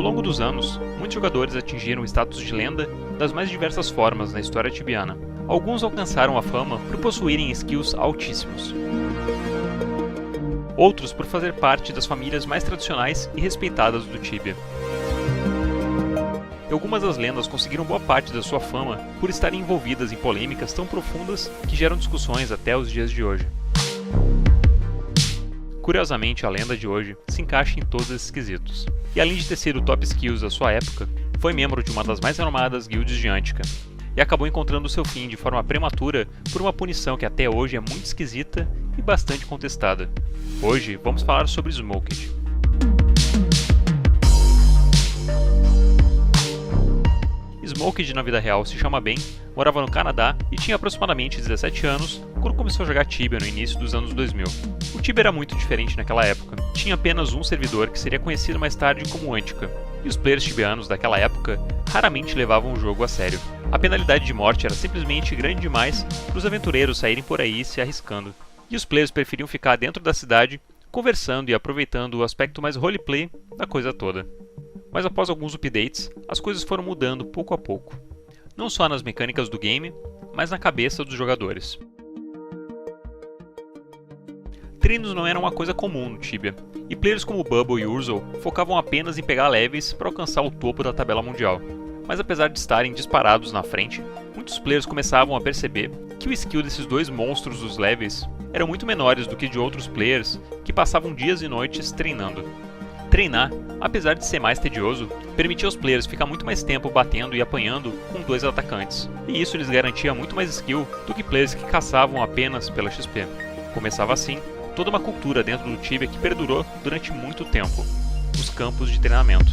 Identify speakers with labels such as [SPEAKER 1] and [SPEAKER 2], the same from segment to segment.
[SPEAKER 1] Ao longo dos anos, muitos jogadores atingiram o status de lenda das mais diversas formas na história tibiana. Alguns alcançaram a fama por possuírem skills altíssimos. Outros por fazer parte das famílias mais tradicionais e respeitadas do Tibia. E algumas das lendas conseguiram boa parte da sua fama por estarem envolvidas em polêmicas tão profundas que geram discussões até os dias de hoje. Curiosamente, a lenda de hoje se encaixa em todos esses quesitos. E além de ter sido top skills da sua época, foi membro de uma das mais renomadas guilds de Antica, e acabou encontrando seu fim de forma prematura por uma punição que até hoje é muito esquisita e bastante contestada. Hoje vamos falar sobre Smoked. Smoked na vida real se chama Ben, morava no Canadá e tinha aproximadamente 17 anos quando começou a jogar Tibia no início dos anos 2000. O Tibia era muito diferente naquela época, tinha apenas um servidor que seria conhecido mais tarde como Antica, e os players tibianos daquela época raramente levavam o jogo a sério. A penalidade de morte era simplesmente grande demais para os aventureiros saírem por aí se arriscando, e os players preferiam ficar dentro da cidade, conversando e aproveitando o aspecto mais roleplay da coisa toda. Mas após alguns updates, as coisas foram mudando pouco a pouco. Não só nas mecânicas do game, mas na cabeça dos jogadores. Treinos não eram uma coisa comum no Tibia, e players como Bubble e Urzel focavam apenas em pegar levels para alcançar o topo da tabela mundial. Mas apesar de estarem disparados na frente, muitos players começavam a perceber que o skill desses dois monstros dos levels eram muito menores do que de outros players que passavam dias e noites treinando. Treinar, apesar de ser mais tedioso, permitia aos players ficar muito mais tempo batendo e apanhando com dois atacantes, e isso lhes garantia muito mais skill do que players que caçavam apenas pela XP. Começava assim toda uma cultura dentro do Tibia que perdurou durante muito tempo: os campos de treinamento.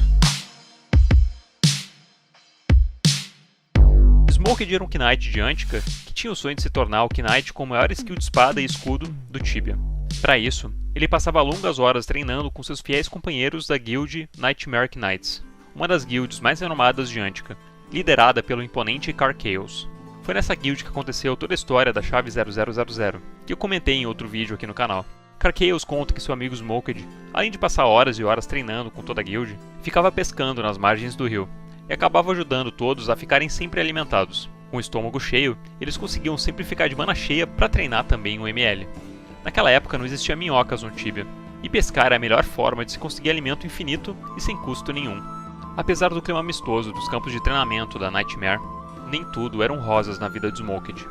[SPEAKER 1] Smoked era um Knight de Antica que tinha o sonho de se tornar o Knight com o maior skill de espada e escudo do Tibia. Para isso, ele passava longas horas treinando com seus fiéis companheiros da guild Nightmare Knights, uma das guilds mais renomadas de Antica, liderada pelo imponente Carchaos. Foi nessa guild que aconteceu toda a história da chave 0000, que eu comentei em outro vídeo aqui no canal. Carchaos conta que seu amigo Smoked, além de passar horas e horas treinando com toda a guild, ficava pescando nas margens do rio, e acabava ajudando todos a ficarem sempre alimentados. Com o estômago cheio, eles conseguiam sempre ficar de mana cheia para treinar também o ML. Naquela época não existia minhocas no Tibia, e pescar era a melhor forma de se conseguir alimento infinito e sem custo nenhum. Apesar do clima amistoso dos campos de treinamento da Nightmare, nem tudo eram rosas na vida de Smoked.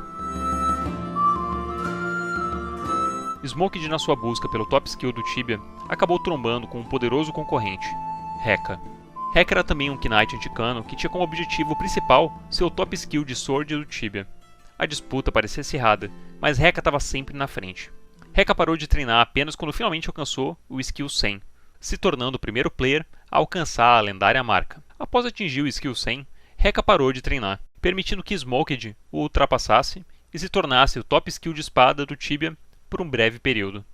[SPEAKER 1] Smoked, na sua busca pelo top skill do Tibia, acabou trombando com um poderoso concorrente, Rekka. Rekka era também um Knight anticano que tinha como objetivo principal seu top skill de Sword do Tibia. A disputa parecia acirrada, mas Rekka estava sempre na frente. Rekka parou de treinar apenas quando finalmente alcançou o skill 100, se tornando o primeiro player a alcançar a lendária marca. Após atingir o skill 100, Rekka parou de treinar, permitindo que Smoked o ultrapassasse e se tornasse o top skill de espada do Tibia por um breve período.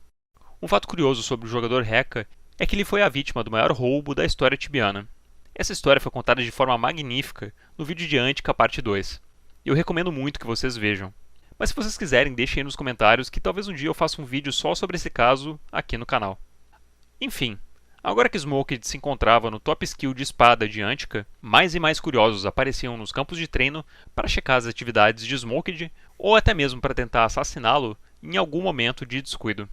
[SPEAKER 1] Um fato curioso sobre o jogador Rekka é que ele foi a vítima do maior roubo da história tibiana. Essa história foi contada de forma magnífica no vídeo de Antica parte 2, e eu recomendo muito que vocês vejam. Mas se vocês quiserem, deixem aí nos comentários que talvez um dia eu faça um vídeo só sobre esse caso aqui no canal. Enfim, agora que Smoked se encontrava no top skill de espada de Antica, mais e mais curiosos apareciam nos campos de treino para checar as atividades de Smoked ou até mesmo para tentar assassiná-lo em algum momento de descuido.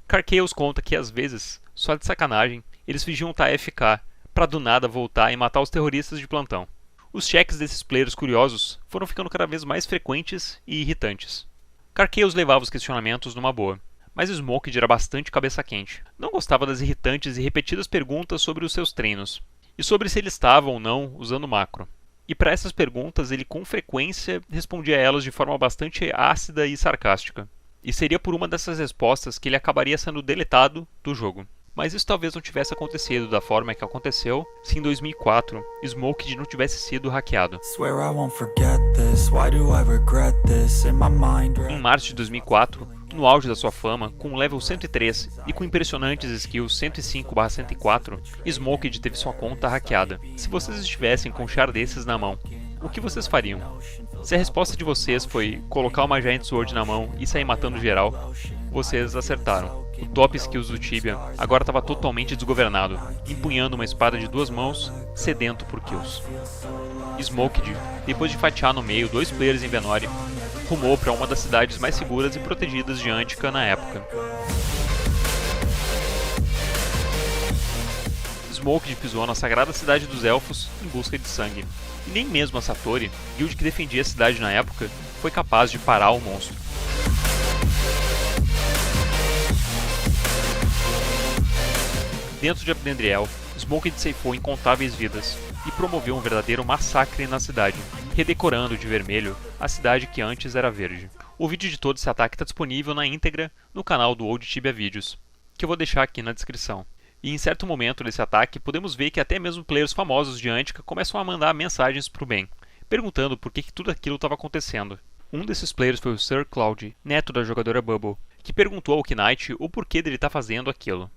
[SPEAKER 1] Carchaos conta que às vezes, só de sacanagem, eles fingiam estar AFK para do nada voltar e matar os terroristas de plantão. Os cheques desses players curiosos foram ficando cada vez mais frequentes e irritantes. Carchaos levava os questionamentos numa boa, mas Smoked era bastante cabeça quente. Não gostava das irritantes e repetidas perguntas sobre os seus treinos, e sobre se ele estava ou não usando macro. E para essas perguntas ele com frequência respondia a elas de forma bastante ácida e sarcástica. E seria por uma dessas respostas que ele acabaria sendo deletado do jogo. Mas isso talvez não tivesse acontecido da forma que aconteceu se em 2004 Smoked não tivesse sido hackeado. Em março de 2004, no auge da sua fama, com o level 103 e com impressionantes skills 105/104, Smoked teve sua conta hackeada. Se vocês estivessem com um char desses na mão, o que vocês fariam? Se a resposta de vocês foi colocar uma Giant Sword na mão e sair matando geral, vocês acertaram. O top skills do Tibia agora estava totalmente desgovernado, empunhando uma espada de 2 mãos, sedento por kills. Smoked, depois de fatiar no meio 2 players em Venori, rumou para uma das cidades mais seguras e protegidas de Antica na época. Smoked pisou na sagrada cidade dos elfos em busca de sangue, e nem mesmo a Satori, guild que defendia a cidade na época, foi capaz de parar o monstro. Dentro de Abdendriel, Smoked ceifou incontáveis vidas e promoveu um verdadeiro massacre na cidade, redecorando de vermelho a cidade que antes era verde. O vídeo de todo esse ataque está disponível na íntegra no canal do Old Tibia Videos, que eu vou deixar aqui na descrição. E em certo momento desse ataque, podemos ver que até mesmo players famosos de Antica começam a mandar mensagens para o Ben, perguntando por que tudo aquilo estava acontecendo. Um desses players foi o Sir Cloud, neto da jogadora Bubble, que perguntou ao Knight o porquê dele estar fazendo aquilo.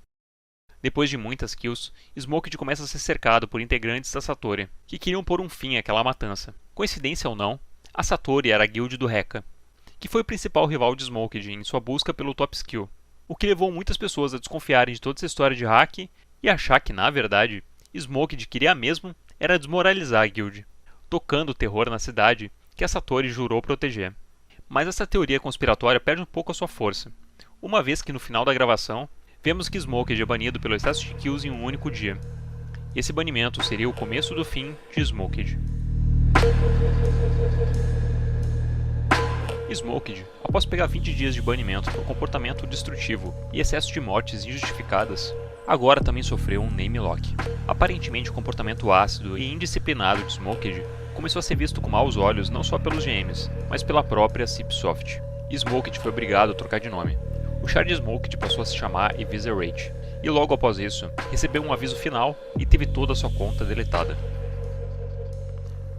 [SPEAKER 1] Depois de muitas kills, Smoked começa a ser cercado por integrantes da Satori, que queriam pôr um fim àquela matança. Coincidência ou não, a Satori era a guild do Rekka, que foi o principal rival de Smoked em sua busca pelo top skill, o que levou muitas pessoas a desconfiarem de toda essa história de hack e achar que, na verdade, Smoked queria mesmo era desmoralizar a guild, tocando o terror na cidade que a Satori jurou proteger. Mas essa teoria conspiratória perde um pouco a sua força, uma vez que no final da gravação, vemos que Smoked é banido pelo excesso de kills em um único dia. Esse banimento seria o começo do fim de Smoked. Smoked, após pegar 20 dias de banimento por comportamento destrutivo e excesso de mortes injustificadas, agora também sofreu um name lock. Aparentemente o comportamento ácido e indisciplinado de Smoked começou a ser visto com maus olhos não só pelos GMs, mas pela própria Cipsoft. Smoked foi obrigado a trocar de nome. O char de Smoked passou a se chamar Eviscerate, e logo após isso, recebeu um aviso final e teve toda a sua conta deletada.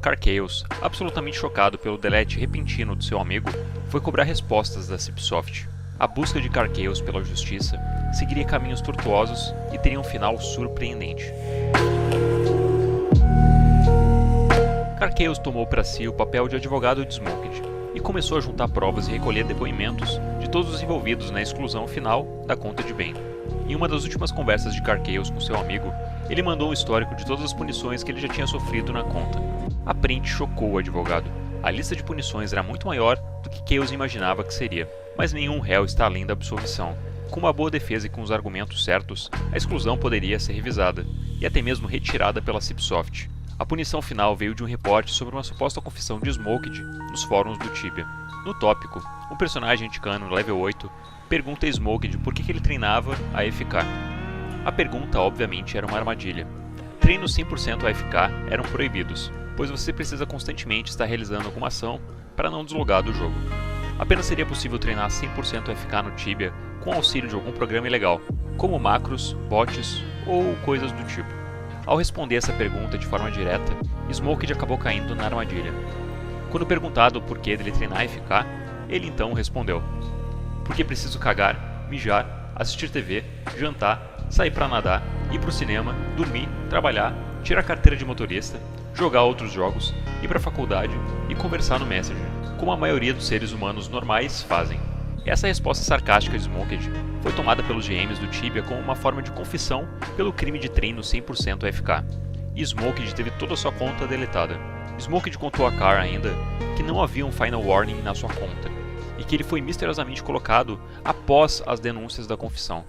[SPEAKER 1] Carchaos, absolutamente chocado pelo delete repentino do seu amigo, foi cobrar respostas da Cipsoft. A busca de Carchaos pela justiça seguiria caminhos tortuosos e teria um final surpreendente. Carchaos tomou para si o papel de advogado de Smoked e começou a juntar provas e recolher depoimentos de todos os envolvidos na exclusão final da conta de Ben. Em uma das últimas conversas de Carchaos com seu amigo, ele mandou um histórico de todas as punições que ele já tinha sofrido na conta. A print chocou o advogado. A lista de punições era muito maior do que Chaos imaginava que seria, mas nenhum réu está além da absolvição. Com uma boa defesa e com os argumentos certos, a exclusão poderia ser revisada, e até mesmo retirada pela Cipsoft. A punição final veio de um reporte sobre uma suposta confissão de Smoked nos fóruns do Tibia. No tópico, um personagem anticano level 8 pergunta a Smoked por que ele treinava a AFK. A pergunta, obviamente, era uma armadilha. Treinos 100% AFK eram proibidos, pois você precisa constantemente estar realizando alguma ação para não deslogar do jogo. Apenas seria possível treinar 100% AFK no Tibia com auxílio de algum programa ilegal, como macros, bots ou coisas do tipo. Ao responder essa pergunta de forma direta, Smoked acabou caindo na armadilha. Quando perguntado o porquê dele treinar AFK, ele então respondeu: porque preciso cagar, mijar, assistir TV, jantar, sair pra nadar, ir pro cinema, dormir, trabalhar, tirar carteira de motorista, jogar outros jogos, ir pra faculdade e conversar no Messenger, como a maioria dos seres humanos normais fazem. Essa resposta sarcástica de Smoked foi tomada pelos GMs do Tibia como uma forma de confissão pelo crime de treino 100% AFK, e Smoked teve toda a sua conta deletada. Smoked contou a Carr ainda que não havia um Final Warning na sua conta, e que ele foi misteriosamente colocado após as denúncias da confissão.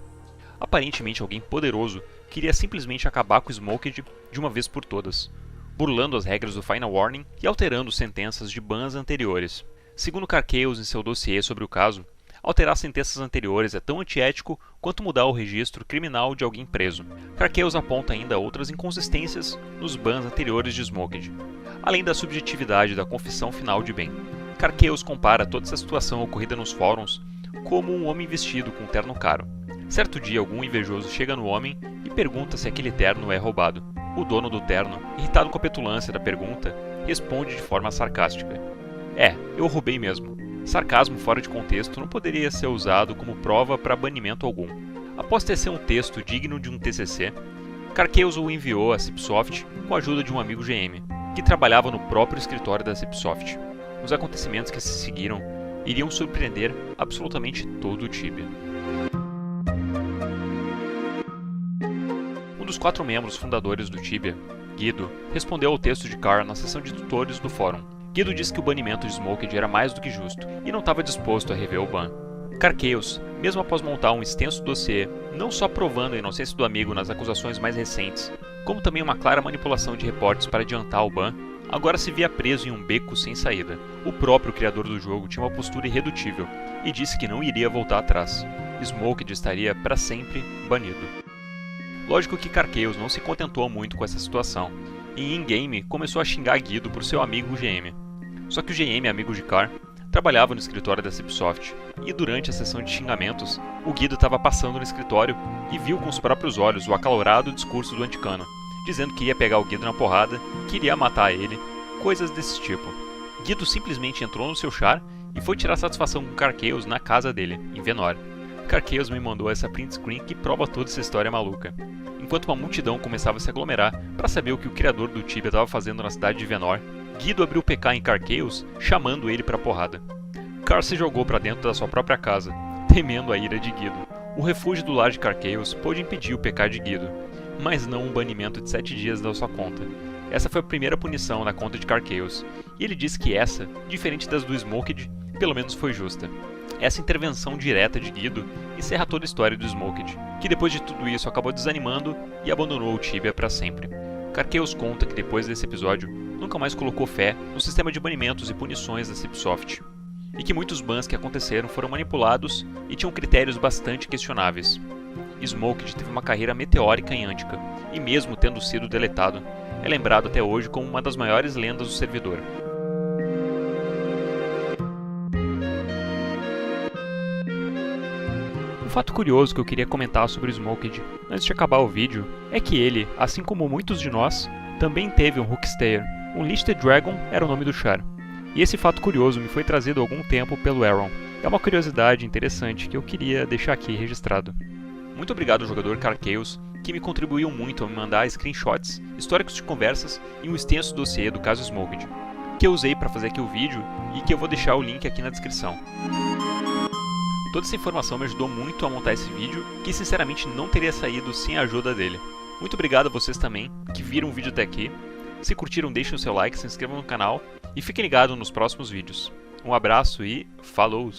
[SPEAKER 1] Aparentemente alguém poderoso queria simplesmente acabar com Smoked de uma vez por todas, burlando as regras do Final Warning e alterando sentenças de bans anteriores. Segundo Carchaos em seu dossiê sobre o caso, alterar sentenças anteriores é tão antiético quanto mudar o registro criminal de alguém preso. Carchaos aponta ainda outras inconsistências nos bans anteriores de Smoked, além da subjetividade da confissão final de Ben. Carchaos compara toda essa situação ocorrida nos fóruns como um homem vestido com um terno caro. Certo dia, algum invejoso chega no homem e pergunta se aquele terno é roubado. O dono do terno, irritado com a petulância da pergunta, responde de forma sarcástica: eu roubei mesmo. Sarcasmo fora de contexto não poderia ser usado como prova para banimento algum. Após tecer um texto digno de um TCC, Carchaos o enviou à Cipsoft com a ajuda de um amigo GM, que trabalhava no próprio escritório da Cipsoft. Os acontecimentos que se seguiram iriam surpreender absolutamente todo o Tibia. dos 4 membros fundadores do Tibia, Guido, respondeu ao texto de Carr na sessão de tutores do fórum. Guido disse que o banimento de Smoked era mais do que justo e não estava disposto a rever o ban. Carqueus, mesmo após montar um extenso dossiê, não só provando a inocência do amigo nas acusações mais recentes, como também uma clara manipulação de reportes para adiantar o ban, agora se via preso em um beco sem saída. O próprio criador do jogo tinha uma postura irredutível e disse que não iria voltar atrás. Smoked estaria para sempre banido. Lógico que Carqueus não se contentou muito com essa situação, e in-game começou a xingar Guido por seu amigo GM. Só que o GM, amigo de Carr, trabalhava no escritório da Cipsoft, e durante a sessão de xingamentos, o Guido estava passando no escritório e viu com os próprios olhos o acalorado discurso do Anticano, dizendo que ia pegar o Guido na porrada, que iria matar ele, coisas desse tipo. Guido simplesmente entrou no seu char e foi tirar satisfação com Carqueus na casa dele, em Venor. Carqueus me mandou essa print screen que prova toda essa história maluca. Enquanto uma multidão começava a se aglomerar para saber o que o criador do Tibia estava fazendo na cidade de Venor, Guido abriu o PK em Carqueus, chamando ele para porrada. Carr se jogou para dentro da sua própria casa, temendo a ira de Guido. O refúgio do lar de Carqueus pôde impedir o PK de Guido, mas não um banimento de 7 dias da sua conta. Essa foi a primeira punição na conta de Carqueus, e ele disse que essa, diferente das do Smoked, pelo menos foi justa. Essa intervenção direta de Guido encerra toda a história do Smoked, que depois de tudo isso acabou desanimando e abandonou o Tibia para sempre. Carqueus conta que depois desse episódio nunca mais colocou fé no sistema de banimentos e punições da Cipsoft, e que muitos bans que aconteceram foram manipulados e tinham critérios bastante questionáveis. Smoked teve uma carreira meteórica em Antica, e mesmo tendo sido deletado, é lembrado até hoje como uma das maiores lendas do servidor. Um fato curioso que eu queria comentar sobre o Smoked, antes de acabar o vídeo, é que ele, assim como muitos de nós, também teve um Hookstair. Um Listed Dragon era o nome do char. E esse fato curioso me foi trazido há algum tempo pelo Aaron. É uma curiosidade interessante que eu queria deixar aqui registrado. Muito obrigado ao jogador Carqueus, que me contribuiu muito a me mandar screenshots, históricos de conversas e um extenso dossiê do caso Smoked, que eu usei para fazer aqui o vídeo e que eu vou deixar o link aqui na descrição. Toda essa informação me ajudou muito a montar esse vídeo, que sinceramente não teria saído sem a ajuda dele. Muito obrigado a vocês também, que viram o vídeo até aqui. Se curtiram, deixem o seu like, se inscrevam no canal e fiquem ligados nos próximos vídeos. Um abraço e falou!